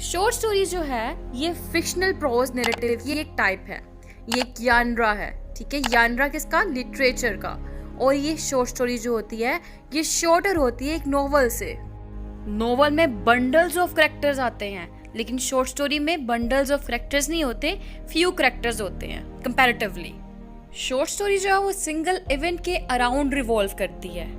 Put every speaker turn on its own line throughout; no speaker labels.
Short story जो है ये फिक्शनल प्रोज नैरेटिव की एक टाइप है। ये एक यानरा है, ठीक है। यानरा किसका? लिटरेचर का। और ये शॉर्ट स्टोरी जो होती है ये शॉर्टर होती है एक नोवेल से। नोवेल में बंडल्स ऑफ कैरेक्टर्स आते हैं, लेकिन शॉर्ट स्टोरी में बंडल्स ऑफ कैरेक्टर्स नहीं होते, फ्यू कैरेक्टर्स होते हैं कंपैरेटिवली। शॉर्ट स्टोरी जो है वो सिंगल इवेंट के अराउंड रिवॉल्व करती है।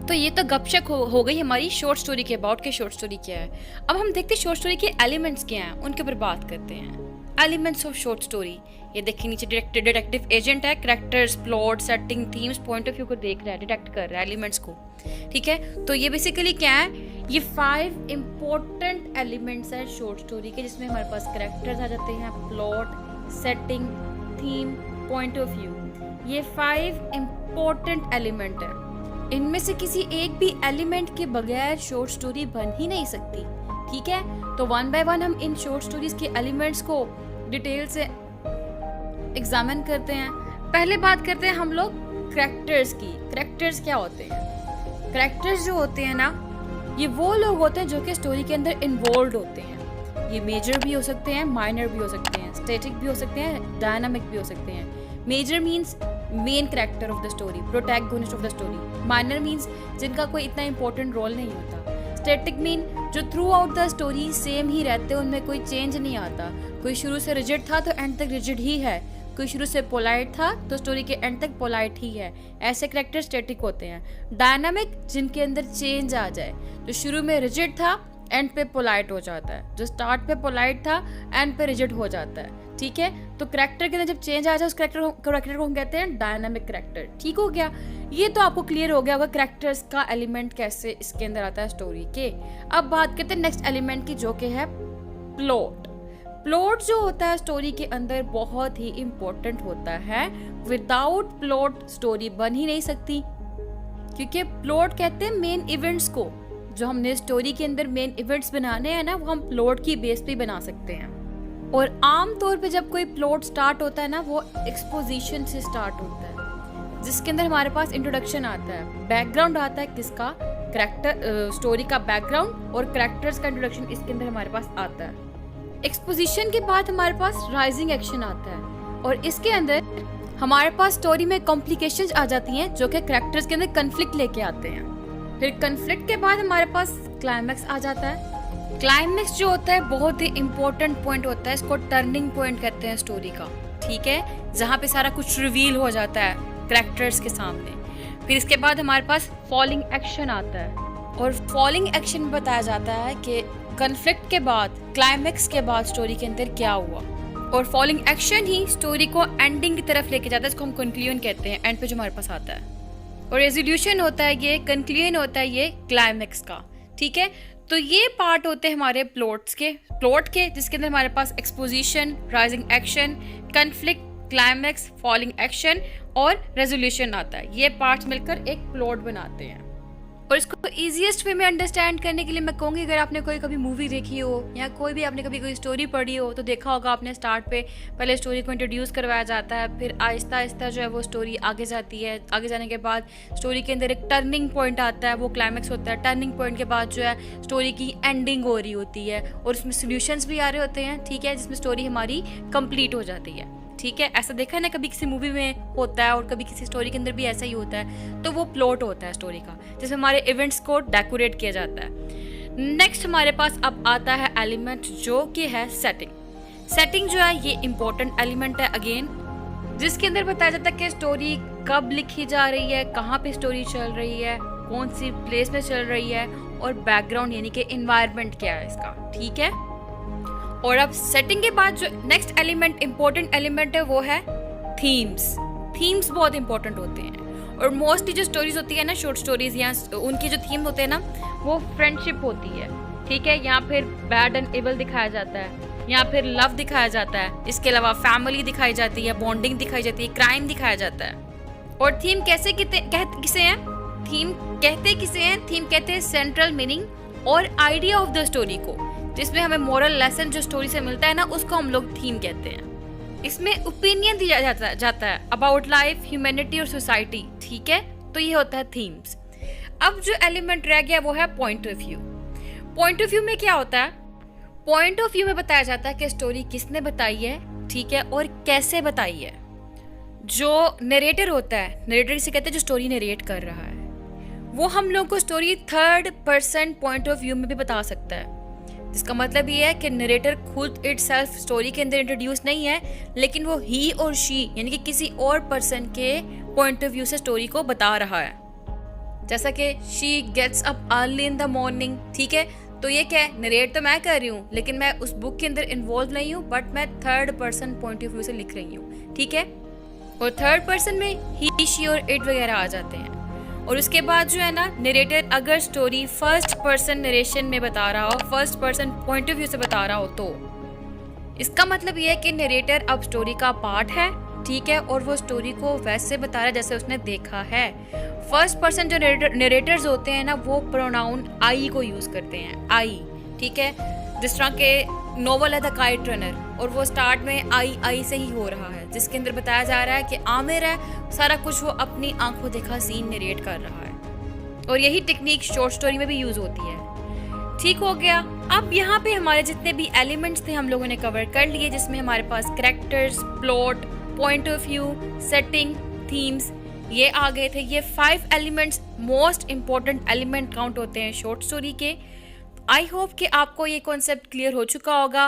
तो ये तो गपशप हो गई हमारी शॉर्ट स्टोरी के अबाउट के शॉर्ट स्टोरी क्या है। अब हम देखते हैं शॉर्ट स्टोरी के एलिमेंट्स क्या हैं, उनके ऊपर बात करते हैं। एलिमेंट्स ऑफ शॉर्ट स्टोरी, ये देखिए नीचे डिटेक्टिव एजेंट है, characters, plot, setting, themes, point of view को देख रहा है, डिटेक्ट कर रहा है एलिमेंट्स को, ठीक है। तो ये बेसिकली क्या है, ये 5 इंपॉर्टेंट एलिमेंट्स हैं शॉर्ट स्टोरी के, जिसमें हमारे पास कैरेक्टर्स आ जाते हैं, plot, setting, theme, point of view. ये 5 इंपॉर्टेंट एलिमेंट है। इनमें से किसी एक भी एलिमेंट के बगैर शॉर्ट स्टोरी बन ही नहीं सकती, ठीक है। तो वन बाय वन हम इन शॉर्ट स्टोरीज के एलिमेंट्स को डिटेल से एग्जामिन करते हैं। पहले बात करते हैं हम लोग कैरेक्टर्स की। कैरेक्टर्स क्या होते हैं? कैरेक्टर्स जो होते हैं ना, ये वो लोग होते हैं जो कि स्टोरी के अंदर इन्वॉल्व होते हैं। ये मेजर भी हो सकते हैं, माइनर भी हो सकते हैं, स्टैटिक भी हो सकते हैं, डायनामिक भी हो सकते हैं। Major means main character of the story, protagonist of the story. Minor means जिनका कोई इतना इंपॉर्टेंट रोल नहीं होता। स्टैटिक मीन जो throughout the story same ही रहते हैं, उनमें कोई चेंज नहीं आता। कोई शुरू से रिजिड था तो एंड तक रिजिड ही है, कोई शुरू से पोलाइट था तो स्टोरी के एंड तक पोलाइट ही है। ऐसे कैरेक्टर स्टैटिक होते हैं। डायनामिक जिनके अंदर चेंज आ जाए, जो शुरू में रिजिड था एंड पे पोलाइट हो जाता है, जो स्टार्ट पे पोलाइट था एंड पे रिजिड हो जाता है, ठीक है। तो कैरेक्टर के अंदर जब चेंज आ जाए उस कैरेक्टर को हम कहते हैं डायनामिक कैरेक्टर, ठीक हो गया। ये तो आपको क्लियर हो गया होगा कैरेक्टर्स का एलिमेंट कैसे इसके अंदर आता है स्टोरी के। अब बात करते हैं नेक्स्ट एलिमेंट की, जो कि है प्लॉट। प्लॉट जो होता है स्टोरी के अंदर बहुत ही इंपॉर्टेंट होता है। विदाउट प्लॉट स्टोरी बन ही नहीं सकती, क्योंकि प्लॉट कहते हैं मेन इवेंट्स को। जो हमने स्टोरी के अंदर मेन इवेंट्स बनाने हैं ना, वो हम प्लॉट की बेस पे बना सकते हैं। और आम तौर पे जब कोई प्लॉट स्टार्ट होता है ना, वो एक्सपोजिशन से स्टार्ट होता है, जिसके अंदर हमारे पास इंट्रोडक्शन आता है, बैकग्राउंड आता है किसका, कैरेक्टर, स्टोरी का बैकग्राउंड और कैरेक्टर्स का इंट्रोडक्शन इसके अंदर हमारे पास आता है। एक्सपोजिशन के बाद हमारे पास राइजिंग एक्शन आता है, और इसके अंदर हमारे पास स्टोरी में कॉम्प्लिकेशंस आ जाती हैं, जो कि कैरेक्टर्स के अंदर कन्फ्लिक्ट लेके आते हैं। फिर कन्फ्लिक्ट के बाद हमारे पास क्लाइमैक्स आ जाता है। क्लाइमैक्स जो होता है बहुत ही इंपॉर्टेंट पॉइंट होता है, इसको टर्निंग पॉइंट कहते हैं स्टोरी का, ठीक है, जहाँ पे सारा कुछ रिवील हो जाता है कैरेक्टर्स के सामने। फिर इसके बाद हमारे पास फॉलिंग एक्शन आता है, और फॉलिंग एक्शन में बताया जाता है कि कन्फ्लिक्ट के बाद, क्लाइमैक्स के बाद स्टोरी के अंदर क्या हुआ। और फॉलिंग एक्शन ही स्टोरी को एंडिंग की तरफ लेके जाता है, इसको हम कंक्लूजन कहते हैं, एंड पे जो हमारे पास आता है। और रेजोल्यूशन होता है ये, कंक्लूजन होता है ये क्लाइमैक्स का, ठीक है। तो ये पार्ट होते हैं हमारे प्लॉट के, जिसके अंदर हमारे पास exposition, rising action, conflict, climax, falling action और रेजोल्यूशन आता है। ये पार्ट्स मिलकर एक प्लॉट बनाते हैं। और इसको इजीएस्ट वे में अंडरस्टैंड करने के लिए मैं कहूँगी, अगर आपने कोई कभी मूवी देखी हो या कोई भी आपने कभी कोई स्टोरी पढ़ी हो, तो देखा होगा आपने स्टार्ट पे पहले स्टोरी को इंट्रोड्यूस करवाया जाता है, फिर आहिस्ता आहिस्ता जो है वो स्टोरी आगे जाती है। आगे जाने के बाद स्टोरी के अंदर एक टर्निंग पॉइंट आता है, वो क्लाइमैक्स होता है। टर्निंग पॉइंट के बाद जो है स्टोरी की एंडिंग हो रही होती है, और उसमें सोल्यूशंस भी आ रहे होते हैं, ठीक है, जिसमें स्टोरी हमारी कंप्लीट हो जाती है, ठीक है। ऐसा देखा है ना, कभी किसी मूवी में होता है और कभी किसी स्टोरी के अंदर भी ऐसा ही होता है। तो वो प्लॉट होता है स्टोरी का, जिसमें हमारे इवेंट्स को डेकोरेट किया जाता है। नेक्स्ट हमारे पास अब आता है एलिमेंट, जो कि है सेटिंग। सेटिंग जो है ये इंपॉर्टेंट एलिमेंट है अगेन, जिसके अंदर बताया जाता है कि स्टोरी कब लिखी जा रही है, कहाँ पे स्टोरी चल रही है, कौन सी प्लेस में चल रही है, और बैकग्राउंड यानी कि एनवायरनमेंट क्या है इसका, ठीक है। और अब सेटिंग के बाद जो नेक्स्ट एलिमेंट, इंपॉर्टेंट एलिमेंट है, वो है थीम्स। थीम्स बहुत इंपॉर्टेंट होते हैं, और मोस्टली जो स्टोरीज होती है ना, शॉर्ट स्टोरीज, या उनकी जो थीम होते हैं ना, वो फ्रेंडशिप होती है, ठीक है। यहाँ फिर बैड एंड एबल दिखाया जाता है, यहाँ फिर लव दिखाया जाता है, इसके अलावा फैमिली दिखाई जाती है, बॉन्डिंग दिखाई जाती है, क्राइम दिखाया जाता है। और थीम कैसे किसे हैं? थीम कहते किसे हैं? थीम कहते हैं सेंट्रल मीनिंग और आइडिया ऑफ द स्टोरी को, जिसमें हमें मोरल लेसन जो स्टोरी से मिलता है ना, उसको हम लोग थीम कहते हैं। इसमें ओपिनियन दिया जाता है अबाउट लाइफ, ह्यूमैनिटी और सोसाइटी, ठीक है। तो ये होता है थीम्स। अब जो एलिमेंट रह गया वो है point of view. Point of view में क्या होता है? पॉइंट ऑफ व्यू में बताया जाता है कि स्टोरी किसने बताई है, ठीक है, और कैसे बताई है। जो नरेटर होता है, नरेटर इसे कहते हैं जो स्टोरी नरेट कर रहा है, वो हम लोग को story third person point of view में भी बता सकता है। जिसका मतलब ये है कि नरेटर खुद इटसेल्फ स्टोरी के अंदर इंट्रोड्यूस नहीं है, लेकिन वो ही और शी यानी कि किसी और पर्सन के पॉइंट ऑफ व्यू से स्टोरी को बता रहा है। जैसा कि she gets up early in the morning, ठीक है, तो ये क्या है, नरेट तो मैं कर रही हूँ लेकिन मैं उस बुक के अंदर इन्वॉल्व नहीं हूँ, बट मैं third person point of view से लिख रही हूँ, ठीक है। और थर्ड पर्सन में ही शी और इट वगैरह आ जाते हैं। और उसके बाद जो है ना, नरेटर अगर स्टोरी फर्स्ट पर्सन नरेशन में बता रहा हो, first person point of view से बता रहा हो, तो इसका मतलब ये है कि नरेटर अब स्टोरी का पार्ट है, ठीक है, और वो स्टोरी को वैसे बता रहा है जैसे उसने देखा है। फर्स्ट पर्सन जो नरेटर्स होते हैं ना, वो प्रोनाउन आई को यूज करते हैं, आई, ठीक है। जिस तरह के नोवेल है द काइट रनर, और वो स्टार्ट में आई से ही हो रहा है, जिसके अंदर बताया जा रहा है कि आमिर है, सारा कुछ वो अपनी आंखों देखा सीन नरेट कर रहा है। और यही टेक्निक शॉर्ट स्टोरी में भी यूज होती है। ठीक हो गया। अब यहाँ पे हमारे जितने भी एलिमेंट्स थे हम लोगों ने कवर कर लिए, जिसमें हमारे पास characters, plot, point of view, setting, themes, ये आ गए थे। ये 5 elements most important element count होते हैं शॉर्ट स्टोरी के। आई होप कि आपको ये कॉन्सेप्ट क्लियर हो चुका होगा।